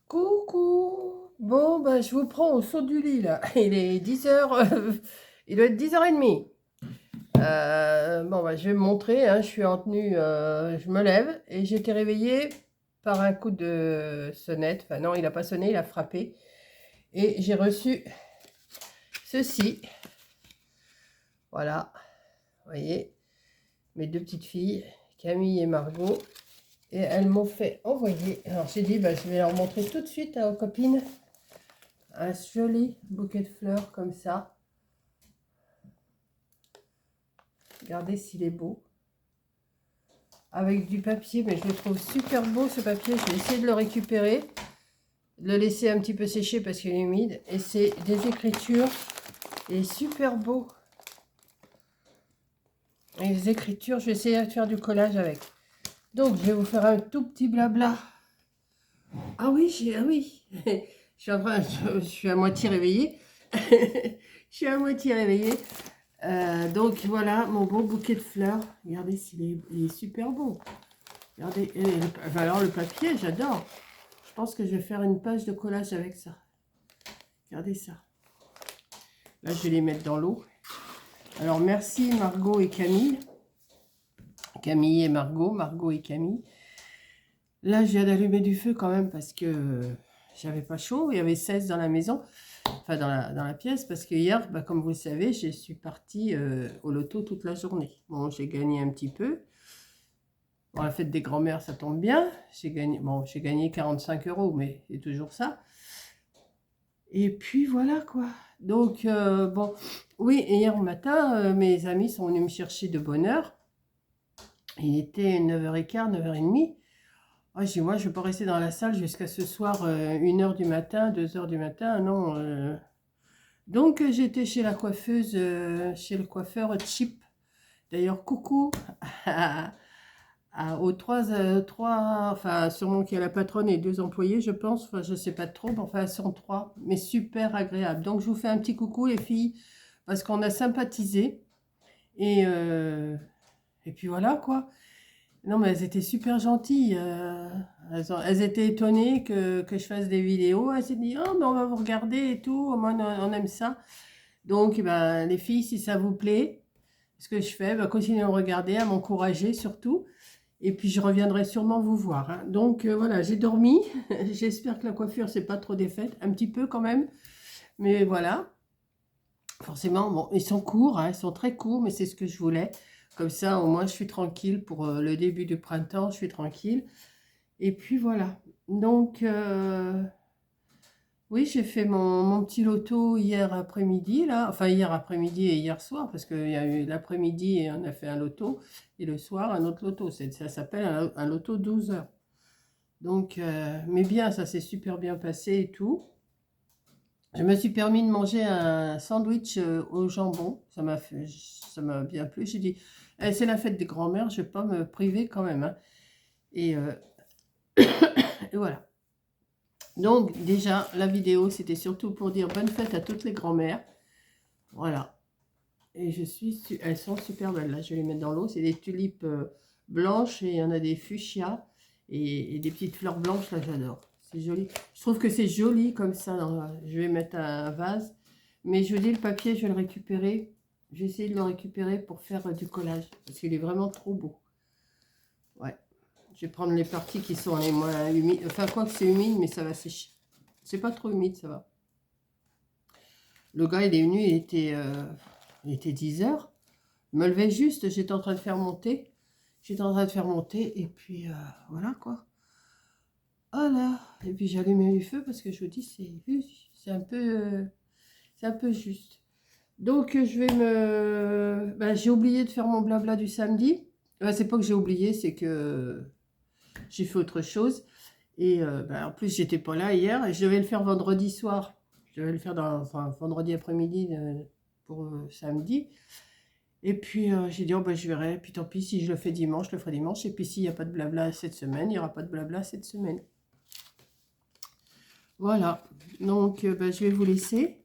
Coucou. Bon, bah, je vous prends au saut du lit, là. Il est 10h, il doit être 10h30. Bon, bah, je vais me montrer, hein. Je suis en tenue, je me lève et j'ai été réveillée par un coup de sonnette. Enfin, non, il n'a pas sonné, il a frappé. Et j'ai reçu ceci. Voilà, vous voyez, mes deux petites filles, Camille et Margot. Et elles m'ont fait envoyer. Alors, j'ai dit, bah, je vais leur montrer tout de suite aux copines. Un joli bouquet de fleurs comme ça. Regardez s'il est beau. Avec du papier, mais je le trouve super beau ce papier. Je vais essayer de le récupérer. De le laisser un petit peu sécher parce qu'il est humide. Et c'est des écritures. Il est super beau. Et les écritures, je vais essayer de faire du collage avec. Donc, je vais vous faire un tout petit blabla. Ah oui, ah oui. Je suis à moitié réveillée. Je suis à moitié réveillée. Donc voilà mon beau bouquet de fleurs. Regardez il est super beau. Regardez, alors le papier, j'adore. Je pense que je vais faire une page de collage avec ça. Regardez ça. Là, je vais les mettre dans l'eau. Alors merci Margot et Camille. Camille et Margot, Margot et Camille. Là, je viens d'allumer du feu quand même parce que j'avais pas chaud. Il y avait 16 dans la maison. Enfin, dans la pièce, parce que hier, bah, comme vous le savez, je suis partie au loto toute la journée. Bon, j'ai gagné un petit peu. Bon, la fête des grands-mères, ça tombe bien. J'ai gagné 45 €, mais c'est toujours ça. Et puis voilà quoi. Donc, bon, oui, hier matin, mes amis sont venus me chercher de bonne heure. Il était 9h15, 9h30. Ah, j'ai dit, moi, je ne vais pas rester dans la salle jusqu'à ce soir, 1h du matin, 2h du matin, non. Donc, j'étais chez la coiffeuse, chez le coiffeur Chip. D'ailleurs, coucou aux trois, enfin, sûrement qu'il y a la patronne et 2 employés, je pense. Enfin, je ne sais pas trop, mais enfin, elles sont 3, mais super agréables. Donc, je vous fais un petit coucou, les filles, parce qu'on a sympathisé. Et puis voilà, quoi. Non, mais elles étaient super gentilles. Elles étaient étonnées que je fasse des vidéos. Elles s'est dit, oh, mais on va vous regarder et tout. Moi, on aime ça. Donc, ben, les filles, si ça vous plaît, ce que je fais, ben, continuez à me regarder, à m'encourager surtout. Et puis, je reviendrai sûrement vous voir, hein. Donc, voilà, j'ai dormi. J'espère que la coiffure, c'est pas trop défaite. Un petit peu quand même. Mais voilà. Forcément, bon, ils sont courts, hein, ils sont très courts, mais c'est ce que je voulais. Comme ça, au moins, je suis tranquille pour le début du printemps. Je suis tranquille. Et puis, voilà. Donc, oui, j'ai fait mon petit loto hier après-midi, là. Enfin, hier après-midi et hier soir, parce qu'il y a eu l'après-midi et on a fait un loto. Et le soir, un autre loto. Ça s'appelle un loto 12 heures. Donc, mais bien, ça s'est super bien passé et tout. Je me suis permis de manger un sandwich au jambon. Ça m'a bien plu. J'ai dit, eh, c'est la fête des grands-mères, je ne vais pas me priver quand même, hein. Et, et voilà. Donc déjà, la vidéo, c'était surtout pour dire bonne fête à toutes les grands-mères. Voilà. Et elles sont super belles. Là, je vais les mettre dans l'eau. C'est des tulipes blanches et il y en a des fuchsias et des petites fleurs blanches. Là, j'adore. C'est joli. Je trouve que c'est joli comme ça. Je vais mettre un vase. Mais je vous dis, le papier, je vais le récupérer. Je vais essayer de le récupérer pour faire du collage. Parce qu'il est vraiment trop beau. Ouais. Je vais prendre les parties qui sont les moins humides. Enfin, quoi que c'est humide, mais ça va sécher. C'est pas trop humide, ça va. Le gars, il est venu, il était 10 heures. Je me levais juste, j'étais en train de faire monter. J'étais en train de faire monter, et puis voilà quoi. Voilà. Et puis j'ai allumé le feu parce que je vous dis, c'est un peu juste. Donc je vais j'ai oublié de faire mon blabla du samedi. C'est pas que j'ai oublié, c'est que j'ai fait autre chose. Et en plus, j'étais pas là hier et je devais le faire vendredi soir. Je devais le faire vendredi après-midi pour samedi. Et puis, j'ai dit, oh, je verrai. Puis tant pis, si je le fais dimanche, je le ferai dimanche. Et puis, s'il n'y a pas de blabla cette semaine, il n'y aura pas de blabla cette semaine. Voilà. Donc, je vais vous laisser.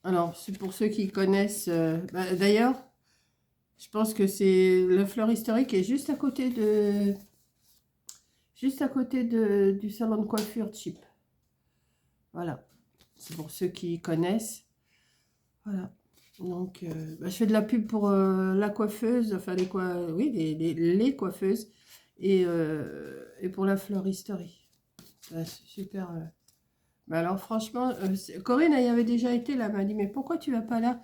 Alors, c'est pour ceux qui connaissent. D'ailleurs, je pense que c'est le fleur historique est juste à côté de juste à côté du salon de coiffure Chip. Voilà, c'est pour ceux qui connaissent. Voilà, donc bah, je fais de la pub pour la coiffeuse, enfin oui, les coiffeuses, et pour la fleuristerie. Ouais, c'est super. Bah alors franchement, Corinne, elle y avait déjà été là, elle m'a dit, mais pourquoi tu vas pas là?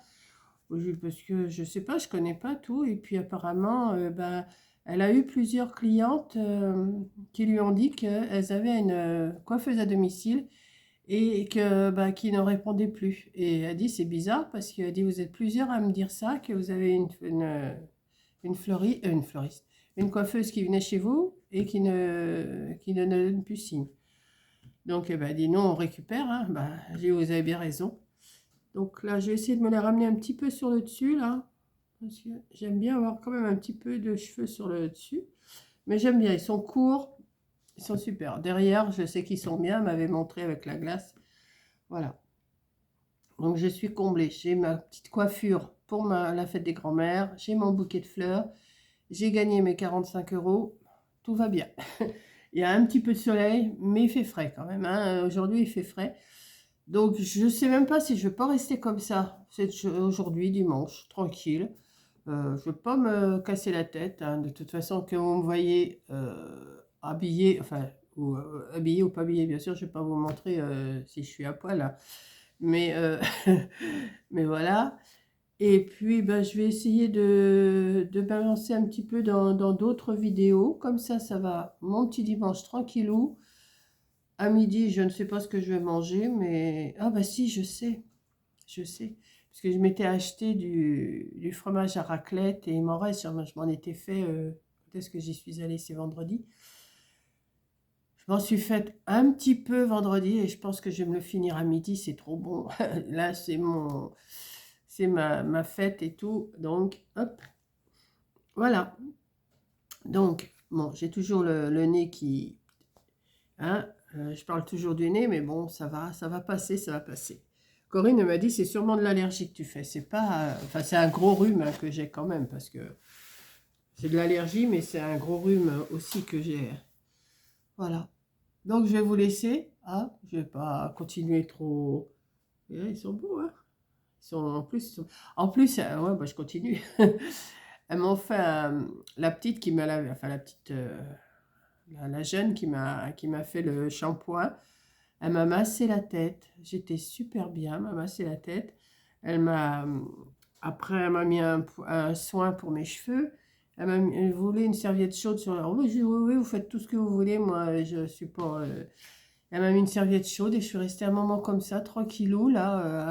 Parce que je sais pas, je connais pas tout. Et puis apparemment, bah, elle a eu plusieurs clientes qui lui ont dit qu'elles avaient une coiffeuse à domicile et que bah, qui ne répondait plus. Et elle dit, c'est bizarre parce qu'elle dit, vous êtes plusieurs à me dire ça, que vous avez une fleuriste, une coiffeuse qui venait chez vous et qui ne donne plus signe. Donc elle dit, non, on récupère. Hein. Bah, j'ai dit, vous avez bien raison. Donc là, je vais essayer de me les ramener un petit peu sur le dessus, là. Parce que j'aime bien avoir quand même un petit peu de cheveux sur le dessus. Mais j'aime bien, ils sont courts, ils sont super. Derrière, je sais qu'ils sont bien, elle m'avait montré avec la glace. Voilà. Donc je suis comblée. J'ai ma petite coiffure pour la fête des grands-mères. J'ai mon bouquet de fleurs. J'ai gagné mes 45 €. Tout va bien. Il y a un petit peu de soleil, mais il fait frais quand même. Hein. Aujourd'hui, il fait frais. Donc, je ne sais même pas si je ne vais pas rester comme ça aujourd'hui, dimanche, tranquille. Je ne veux pas me casser la tête. Hein. De toute façon, que vous me voyez habillée, enfin, ou, habillée ou pas habillée, bien sûr, je ne vais pas vous montrer si je suis à poil. Hein. Mais, mais voilà. Et puis, ben, je vais essayer de balancer un petit peu dans d'autres vidéos. Comme ça va mon petit dimanche tranquillou. À midi, je ne sais pas ce que je vais manger, mais... Ah bah si, je sais. Je sais. Parce que je m'étais acheté du fromage à raclette et il m'en reste. Je m'en étais fait... Quand est-ce que j'y suis allée? C'est vendredi. Je m'en suis fait un petit peu vendredi et je pense que je vais me le finir à midi. C'est trop bon. Là, c'est ma fête et tout. Donc, hop. Voilà. Donc, bon, j'ai toujours le nez qui... Hein, je parle toujours du nez, mais bon, ça va passer, ça va passer. Corinne m'a dit, c'est sûrement de l'allergie que tu fais. C'est pas, enfin, c'est un gros rhume hein, que j'ai quand même, parce que c'est de l'allergie, mais c'est un gros rhume aussi que j'ai. Voilà. Donc, je vais vous laisser. Ah, je vais pas continuer trop. Et là, ils sont beaux, hein. En plus, ouais, bah, je continue. Elles m'ont fait la petite qui m'a lavé, enfin la petite, la jeune qui m'a fait le shampoing. Elle m'a massé la tête. J'étais super bien. Elle m'a massé la tête. Après, elle m'a mis un soin pour mes cheveux. Elle voulait une serviette chaude sur la... Oui, j'ai dit, oui, oui, vous faites tout ce que vous voulez. Moi, je suis pas... Elle m'a mis une serviette chaude et je suis restée un moment comme ça, tranquillou, là,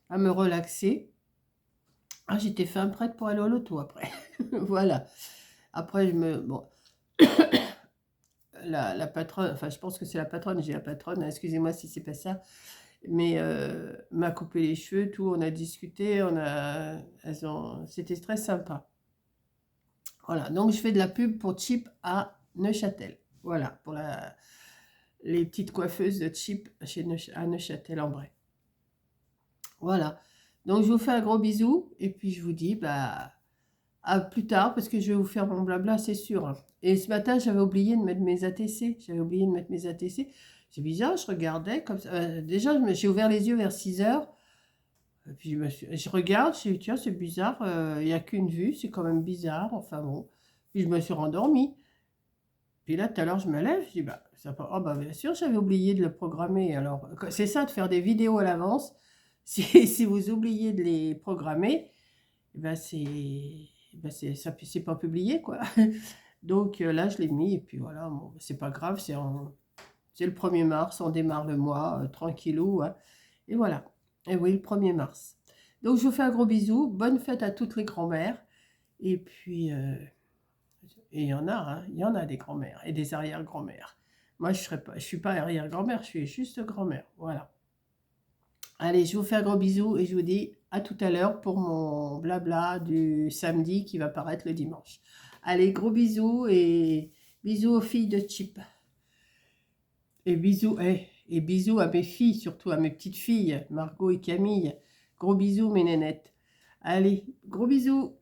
à me relaxer. Ah, j'étais fin prête pour aller au loto après. Voilà. Après, bon, la patronne, enfin, je pense que c'est la patronne, j'ai la patronne, excusez-moi si c'est pas ça, mais m'a coupé les cheveux, tout, on a discuté, c'était très sympa. Voilà, donc je fais de la pub pour Chip à Neuchâtel. Voilà, pour les petites coiffeuses de Chip à Neuchâtel-en-Bray. Voilà, donc je vous fais un gros bisou, et puis je vous dis, bah, à plus tard, parce que je vais vous faire mon blabla, c'est sûr. Hein. Et ce matin, j'avais oublié de mettre mes ATC. C'est bizarre, je regardais comme ça. Déjà, j'ai ouvert les yeux vers 6 heures. Et puis je regarde, je dis, tiens, c'est bizarre, il n'y a qu'une vue, c'est quand même bizarre. Enfin bon. Puis je me suis rendormie. Puis là, tout à l'heure, je me lève, je dis, bah, oh, bah, bien sûr, j'avais oublié de le programmer. Alors, c'est ça, de faire des vidéos à l'avance. Si vous oubliez de les programmer, eh ben c'est pas publié, quoi. Donc là, je l'ai mis, et puis voilà, bon, c'est pas grave, c'est le 1er mars, on démarre le mois, tranquillou, hein, et voilà. Et oui, le 1er mars. Donc, je vous fais un gros bisou, bonne fête à toutes les grand-mères, et puis, et il y en a, hein, il y en a des grand-mères, et des arrière-grand-mères. Moi, je suis pas arrière-grand-mère, je suis juste grand-mère, voilà. Allez, je vous fais un gros bisou et je vous dis à tout à l'heure pour mon blabla du samedi qui va paraître le dimanche. Allez, gros bisous et bisous aux filles de Chip. Et bisous à mes filles, surtout à mes petites filles, Margot et Camille. Gros bisous mes nénettes. Allez, gros bisous.